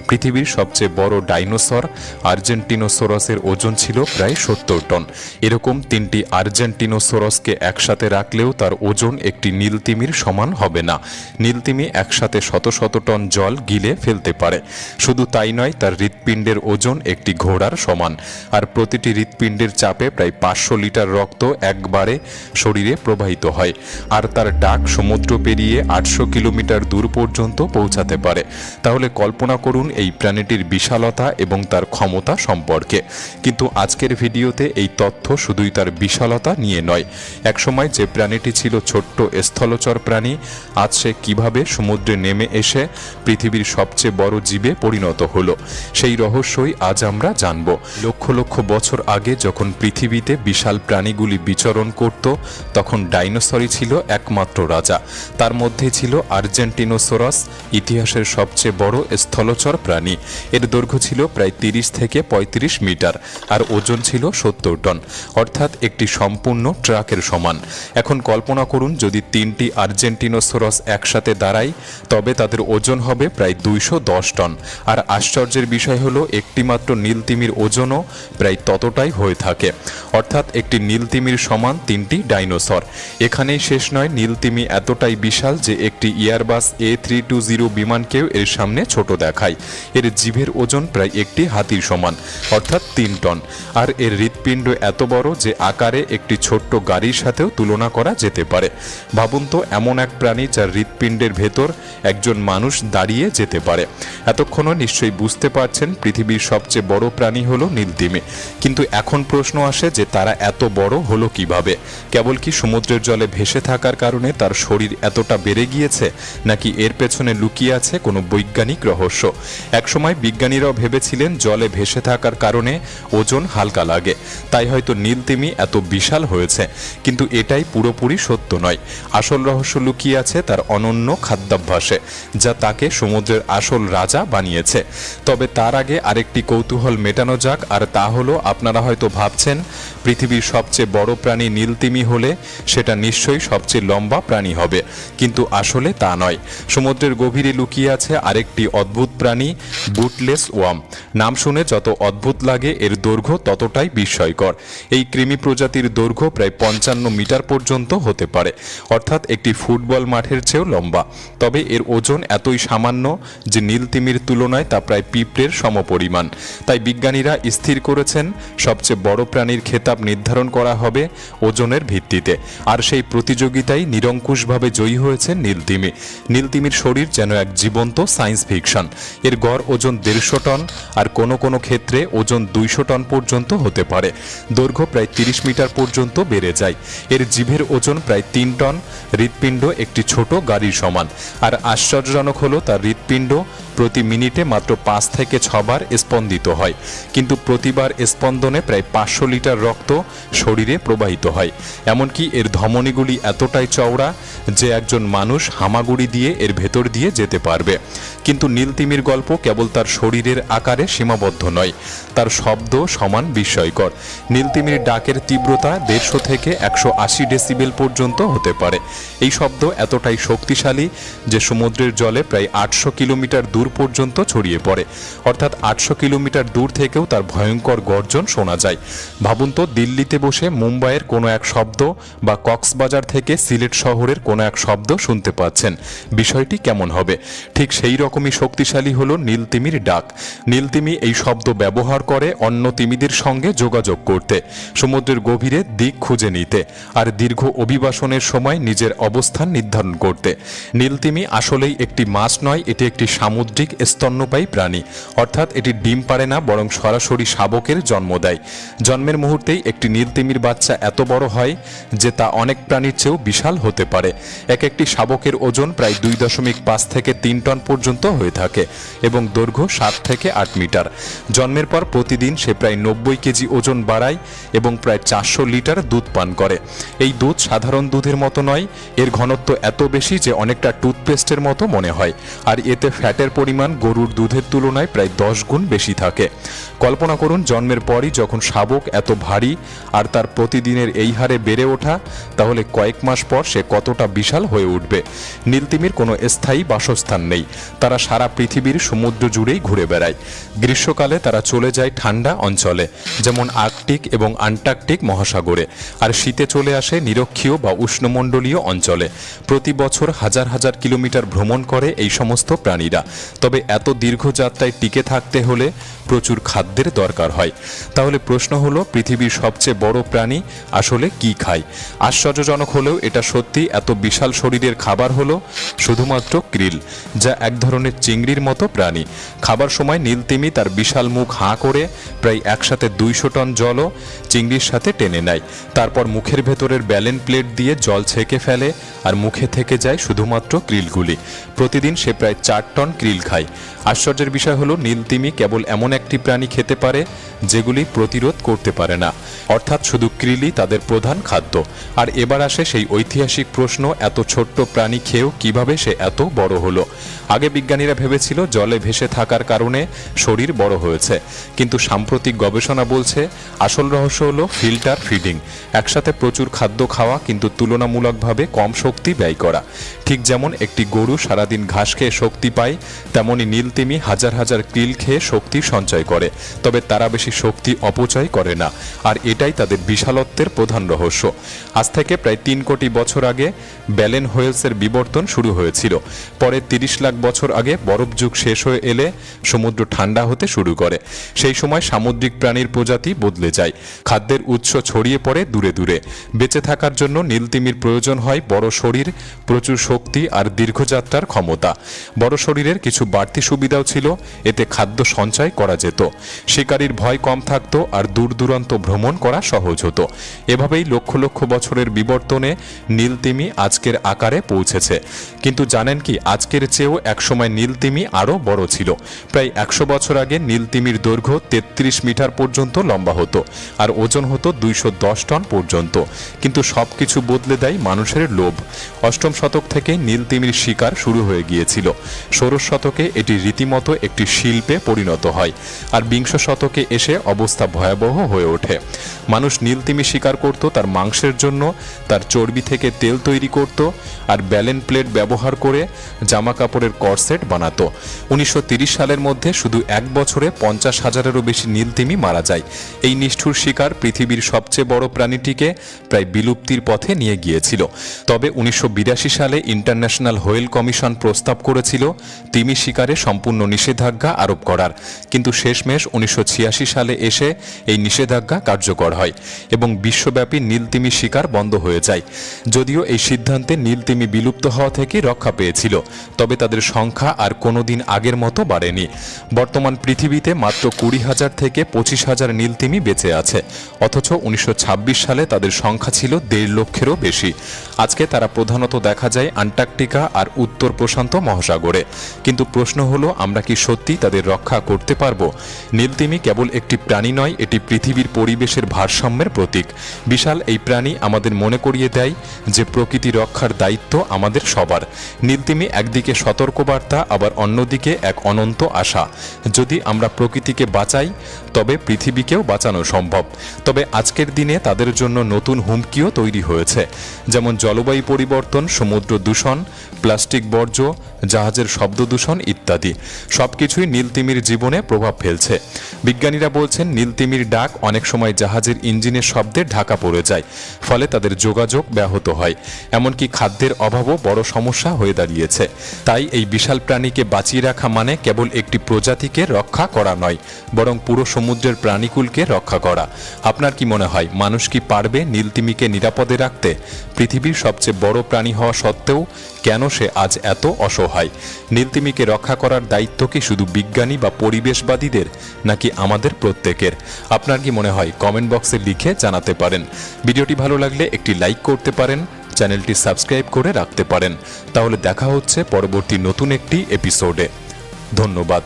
পৃথিবীর সবচেয়ে বড় ডাইনোসর আর্জেন্টিনোসোরাসের ওজন ছিল প্রায় 70 টন। এরকম 3টি আর্জেন্টিনোসোরাসকে একসাথে রাখলেও তার ওজন একটি নীলতিমির সমান হবে না। নীলতিমি একসাথে শত শত টন জল গিলে ফেলতে পারে। শুধু তাই নয়, তার হৃৎপিণ্ডের ওজন একটি ঘোড়ার সমান। আর প্রতিটি হৃৎপিণ্ডের চাপে প্রায় 500 লিটার রক্ত একবারে শরীরে প্রবাহিত হয়। আর তার ডাক সমুদ্র পেরিয়ে 800 কিলোমিটার দূর পর্যন্ত পৌঁছাতে পারে। তাহলে কল্পনা করুন এই প্রাণীটির বিশালতা এবং তার ক্ষমতা সম্পর্কে। কিন্তু আজকের ভিডিওতে এই তথ্য শুধুই তার বিশালতা নিয়ে নয়। একসময় যে প্রাণীটি ছিল ছোট্ট স্থলচর প্রাণী, আজ সে কিভাবে সমুদ্রে নেমে এসে পৃথিবীর সবচেয়ে বড় জীবে পরিণত হলো, সেই রহস্যই আজ আমরা জানব। লক্ষ লক্ষ বছর আগে যখন পৃথিবীতে বিশাল প্রাণীগুলি বিচরণ করত, তখন ডাইনোসরই ছিল একমাত্র রাজা। তার মধ্যে ছিল আর্জেন্টিনোসোরাস, ইতিহাসের সবচেয়ে বড় স্থলচর প্রাণী। এর দৈর্ঘ্য ছিল প্রায় 30 থেকে 35 মিটার আর ওজন ছিল 70 টন, অর্থাৎ একটি সম্পূর্ণ ট্রাকের সমান। এখন কল্পনা করুন যদি 3টি আর্জেন্টিনোসোরাস একসাথে দাঁড়ায়, তবে তাদের ওজন হবে প্রায় 210 টন। আর আশ্চর্যের বিষয় হলো একটিমাত্র নীলতিমির ওজনও প্রায় ততটাই হয়ে থাকে, অর্থাৎ একটি নীলতিমির সমান 3টি ডাইনোসর। এখানেই শেষ নয়, নীলতিমি এতটাই বিশাল যে একটি এয়ারবাস A320 বিমানকেও এর সামনে ছোট দেখায়। এর জিভের ওজন প্রায় একটি হাতির সমান, অর্থাৎ 3 টন। আর এর হৃৎপিণ্ড এত বড় যে আকারে একটি ছোট্ট গাড়ির সাথেও তুলনা করা যেতে পারে। ভাবুন তো, এমন এক প্রাণী যার হৃৎপিণ্ডের ভেতর একজন মানুষ দাঁড়িয়ে যেতে পারে। এতক্ষণও নিশ্চয়ই বুঝতে পারছেন পৃথিবীর সবচেয়ে বড় প্রাণী হলো নীলতিমি। কিন্তু এখন প্রশ্ন আসে যে তারা এত বড় হলো কিভাবে? কেবল কি সমুদ্রের জলে ভেসে থাকার কারণে তার শরীর এতটা বেড়ে গিয়েছে, নাকি এর পেছনে লুকিয়ে আছে কোনো বৈজ্ঞানিক রহস্য? একসময় বিজ্ঞানীরাও ভেবেছিলেন জলে ভেসে থাকার কারণে ওজন হালকা লাগে, তাই হয়তো নীলতিমি এত বিশাল হয়েছে। কিন্তু এটাই পুরোপুরি সত্য নয়। আসল রহস্য লুকিয়ে আছে তার অনন্য খাদ্যাভ্যাসে, যা তাকে সমুদ্রের আসল রাজা বানিয়েছে। তবে তার আগে আরেকটি কৌতূহল মেটানো যাক, আর তা হলো আপনারা হয়তো ভাবছেন পৃথিবীর সবচেয়ে বড় প্রাণী নীলতিমি হলে সেটা নিশ্চয়ই সবচেয়ে লম্বা প্রাণী হবে, কিন্তু আসলে তা নয়। সমুদ্রের গভীরে লুকিয়ে আছে আরেকটি অদ্ভুত প্রাণী, বুটলেস ওয়ার্ম। নাম শুনে যত অদ্ভুত লাগে, এর দৈর্ঘ্য ততটাই বিস্ময়কর। এই কৃমি প্রজাতির দৈর্ঘ্য প্রায় 55 মিটার পর্যন্ত হতে পারে, অর্থাৎ একটি ফুটবল মাঠের চেয়েও লম্বা। তবে এর ওজন এতই সামান্য যে নীলতিমির তুলনায় তা প্রায় পিঁপড়ের সমপরিমাণ। তাই বিজ্ঞানীরা স্থির করেছেন সবচেয়ে বড় প্রাণীর খেতাব নির্ধারণ করা হবে ওজনের ভিত্তিতে। আর সেই প্রতিযোগিতায় নিরঙ্কুশভাবে জয়ী হয়েছে নীলতিমি। নীলতিমির শরীর যেন এক জীবন্ত সায়েন্স ফিকশন। এর গড় ওজন 150 টন, আর কোনো কোনো ক্ষেত্রে ওজন 200 টন পর্যন্ত হতে পারে। দৈর্ঘ্য প্রায় 30 মিটার পর্যন্ত বেড়ে যায়। এর জিভের ওজন প্রায় 3 টন। হৃৎপিণ্ড একটি ছোট গাড়ির সমান। আর আশ্চর্যজনক হলো তার হৃৎপিণ্ড প্রতি মিনিটে মাত্র 5 থেকে 6 বার স্পন্দিত হয়, কিন্তু প্রতিবার স্পন্দনে প্রায় 500 লিটার রক্ত শরীরে প্রবাহিত হয়। এমনকি এর ধমনীগুলি এতটাই চওড়া যে একজন মানুষ হামাগুড়ি দিয়ে এর ভেতর দিয়ে যেতে পারবে। কিন্তু নীলতিমির গল্প কেবল তার শরীরের আকারে সীমাবদ্ধ নয়, তার শব্দ সমান বিস্ময়কর। নীলতিমির ডাকের তীব্রতা 150 থেকে 180 ডেসিবেল পর্যন্ত হতে পারে। এই শব্দ এতটাই শক্তিশালী যে সমুদ্রের জলে প্রায় 800 কিলোমিটার দূর পর্যন্ত ছড়িয়ে পড়ে, অর্থাৎ 800 কিলোমিটার দূর থেকেও তার ভয়ঙ্কর গর্জন শোনা যায়। ভাবুন তো, দিল্লিতে বসে মুম্বাইয়ের কোনো এক শব্দ বা কক্সবাজার থেকে সিলেট শহরের কোনো এক শব্দ শুনতে পাচ্ছেন, বিষয়টি কেমন হবে? ঠিক সেই রকমই শক্তিশালী হলো নীলতিমির ডাক। নীলতিমি এই শব্দ ব্যবহার করে অন্য তিমিদের সঙ্গে যোগাযোগ করতে, সমুদ্রের গভীরে দিক খুঁজে নিতে, আর দীর্ঘ অভিবাসনের সময় নিজের অবস্থান নির্ধারণ করতে। নীলতিমি আসলেই একটি মাছ নয়, এটি একটি সামুদ্রিক স্তন্যপায়ী প্রাণী, অর্থাৎ এটি ডিম পারে না, বরং সরাসরি শাবকের জন্ম দেয়। জন্মের মুহূর্তেই একটি নীলতিমির বাচ্চা এত বড় হয় যে তা অনেক প্রাণীর চেয়েও বিশাল হতে পারে। একটি শাবকের ওজন প্রায় 2.5 থেকে 3 টন পর্যন্ত হয়ে থাকে এবং দৈর্ঘ্য 7 থেকে 8 মিটার। জন্মের পর প্রতিদিন সে প্রায় 90 কেজি ওজন বাড়ায় এবং প্রায় 400 লিটার দুধ পান করে। এই দুধ সাধারণ দুধের মতো নয়, এর ঘনত্ব এত বেশি যে অনেকটা টুথপেস্টের মতো মনে হয়, আর এতে ফ্যাটের পরিমাণ গরুর দুধের তুলনায় প্রায় 10 গুণ বেশি থাকে। কল্পনা করুন, জন্মের পরই যখন শাবক এত ভারী আর তার প্রতিদিনের এই হারে বেড়ে ওঠা, তাহলে কয়েক মাস পর সে কতটা বিশাল হয়ে উঠবে। নীলতিমির কোনো স্থায়ী বাসস্থান নেই, তারা সারা পৃথিবীর সমুদ্র জুড়েই ঘুরে বেড়ায়। গ্রীষ্মকালে তারা চলে যায় ঠান্ডা অঞ্চলে, যেমন আর্কটিক এবং আন্টার্কটিক মহাসাগরে, আর শীতে চলে আসে নিরক্ষীয় বা উষ্ণমণ্ডলীয় অঞ্চলে। প্রতি বছর হাজার হাজার কিলোমিটার ভ্রমণ করে এই সমস্ত প্রাণীরা। তবে এত দীর্ঘ যাত্রায় টিকে থাকতে হলে প্রচুর খাদ্যের দরকার হয়। তাহলে প্রশ্ন হলো, পৃথিবীর সবচেয়ে বড় প্রাণী আসলে কি খায়? আশ্চর্যজনক হলেও এটা সত্যি, এত বিশাল শরীরের খাবার হলো শুধুমাত্র krill, যা এক ধরনের চিংড়ির মতো প্রাণী। খাবার সময় নীলতিমি তার বিশাল মুখ হাঁ করে প্রায় একসাথে 200 টন জলও চিংড়ির সাথে টেনে নেয়। তারপর মুখের ভেতরের ব্যালেন প্লেট দিয়ে জল ছেঁকে ফেলে, আর মুখে থেকে যায় শুধুমাত্র ক্রিলগুলি। প্রতিদিন সে প্রায় 4 টন krill খায়। আশ্চর্যের বিষয় হলো, নীলতিমি কেবল এমন একটি প্রাণী খেতে পারে যেগুলি প্রতিরোধ করতে পারে না, অর্থাৎ শুধু krillই তাদের প্রধান খাদ্য। আর এবার আসে সেই ঐতিহাসিক প্রশ্ন, এত ছোট্ট প্রাণী খেয়েও কিভাবে সে এত বড় হলো? আগে বিজ্ঞানীরা ভেবেছিল জলে ভেসে থাকার কারণে শরীর বড় হয়েছে, কিন্তু সাম্প্রতিক গবেষণা বলছে আসল রহস্য হলো ফিল্টার ফিডিং, একসাথে প্রচুর খাদ্য খাওয়া কিন্তু তুলনামূলকভাবে কম শক্তি ব্যয় করা। ঠিক যেমন একটি গরু সারাদিন ঘাস খেয়ে শক্তি পায়, তেমনি নীলতিমি হাজার হাজার krill খেয়ে শক্তি সঞ্চয় করে, তবে তারা বেশি শক্তি অপচয় করে না। আর এটাই তাদের বিশালত্বের প্রধান রহস্য। আজ থেকে প্রায় 3 কোটি বছর আগে ব্যালেন হোয়েলসের বিবর্তন শুরু হয়েছিল। পরে 30 লাখ বছর আগে বরফ যুগ শেষ হয়ে এলে সমুদ্র ঠান্ডা হতে শুরু করে। সেই সময় সামুদ্রিক প্রাণীর প্রজাতি বদলে যায়, খাদ্যের উৎস ছড়িয়ে পড়ে দূরে দূরে। বেঁচে থাকার জন্য নীলতিমির প্রয়োজন হয় বড় শরীর, প্রচুর শক্তি আর দীর্ঘযাত্রার ক্ষমতা। বড় শরীরের কিছু বাড়তি সুবিধাও ছিল, এতে খাদ্য সঞ্চয় করা যেত, শিকারীর ভয় কম থাকতো আর দূর দূরান্ত ভ্রমণ করা সহজ হতো। এভাবেই লক্ষ লক্ষ বছরের বিবর্তনে নীলতিমি আজকের আকারে পৌঁছেছে। কিন্তু জানেন কি, আজকের চেয়েও একসময় নীলতিমি আরও বড় ছিল। প্রায় 100 বছর আগে নীলতিমির দৈর্ঘ্য 33 মিটার পর্যন্ত লম্বা হতো, আর ওজন হতো 210 টন পর্যন্ত। কিন্তু সবকিছু বদলে দেয় মানুষের লোভ। 8ম শতক থেকে নীলতিমির শিকার শুরু হয়ে গিয়েছিল। 16 শতকে এটি রীতিমতো একটি শিল্পে পরিণত হয়, আর 20 শতকে এসে অবস্থা ভয়াবহ হয়ে ওঠে। মানুষ নীলতিমি শিকার করত তার মাংসের জন্য, তার চর্বি থেকে তেল তৈরি করত, আর ব্যালেন প্লেট ব্যবহার করে জামা কাপড়ের করসেট বানাতো। 1930 সালের মধ্যে শুধু 1 বছরে 50,000-এরও বেশি নীলতিমি মারা যায়। এই নিষ্ঠুর শিকার পৃথিবীর সবচেয়ে বড় প্রাণীটিকে প্রায় বিলুপ্তির পথে নিয়ে গিয়েছিল। তবে 1982 সালে ইন্টারন্যাশনাল হোয়েল কমিশন প্রস্তাব করেছিল তিমি শিকারে সম্পূর্ণ নিষেধাজ্ঞা আরোপ করার, কিন্তু শেষমেশ 1986 সালে এসে এই নিষেধাজ্ঞা কার্যকর হয় এবং বিশ্বব্যাপী নীলতিমি শিকার বন্ধ হয়ে যায়। যদিও এই সিদ্ধান্তে নীলতিমি বিলুপ্ত হওয়া থেকে রক্ষা পেয়েছিল, তবে তাদের সংখ্যা আর কোনোদিন আগের মতো বাড়েনি। বর্তমান পৃথিবীতে মাত্র 20,000 থেকে 25,000 নীলতিমি বেঁচে আছে, অথচ 1926 সালে তাদের সংখ্যা ছিল 1.5 লক্ষেরও বেশি। আজকে তারা প্রধানত দেখা যায় আন্টার্কটিকা আর উত্তর প্রশান্ত মহাসাগরে। কিন্তু প্রশ্ন হলো, আমরা কি সত্যি তাদের রক্ষা করতে পারবো? নীলতিমি কেবল একটি প্রাণী নয়, এটি পৃথিবীর পরিবেশের ভারসাম্যের প্রতীক। বিশাল এই প্রাণী আমাদের মনে করিয়ে দেয় যে প্রকৃতি রক্ষার দায়িত্ব আমাদের সবার। নীলতিমি একদিকে সতর্কবার্তা, আবার অন্যদিকে এক অনন্ত আশা। যদি আমরা প্রকৃতিকে বাঁচাই, তবে পৃথিবীকেও বাঁচানো সম্ভব। তবে আজকের দিনে তাদের জন্য নতুন হুমকিও তৈরি হয়েছে, যেমন জলবায়ু পরিবর্তন, সমুদ্র দূষণ, প্লাস্টিক বর্জ্য, জাহাজের শব্দ দূষণ ইত্যাদি। সবকিছুই নীলতিমির জীবনে প্রভাব ফেলছে। বিজ্ঞানীরা বলছেন নীলতিমির ডাক অনেক সময় জাহাজের ইঞ্জিনের শব্দে ঢাকা পড়ে যায়, ফলে তাদের যোগাযোগ ব্যাহত হয়। এমনকি খাদ্যের অভাবও বড় সমস্যা হয়ে দাঁড়িয়েছে। তাই এই বিশাল প্রাণীকে বাঁচিয়ে রাখা মানে কেবল একটি প্রজাতিকে রক্ষা করা নয়, বরং পুরো সমুদ্রের প্রাণীকুলকে রক্ষা করা। আপনার কি মনে হয়, মানুষ কি পারবে নীলতিমিকে নিরাপদে রাখতে? পৃথিবীর সবচেয়ে বড় প্রাণী হওয়া সত্ত্বেও কেন সে আজ এত অসহায়? নীলতিমিকে রক্ষা করার দায়িত্ব কি শুধু বিজ্ঞানী বা পরিবেশবাদীদের, নাকি আমাদের প্রত্যেকের? আপনার কি মনে হয়? কমেন্ট বক্সে লিখে জানাতে পারেন। ভিডিওটি ভালো লাগলে একটি লাইক করতে পারেন, চ্যানেলটি সাবস্ক্রাইব করে রাখতে পারেন। তাহলে দেখা হচ্ছে পরবর্তী নতুন একটি এপিসোডে। ধন্যবাদ।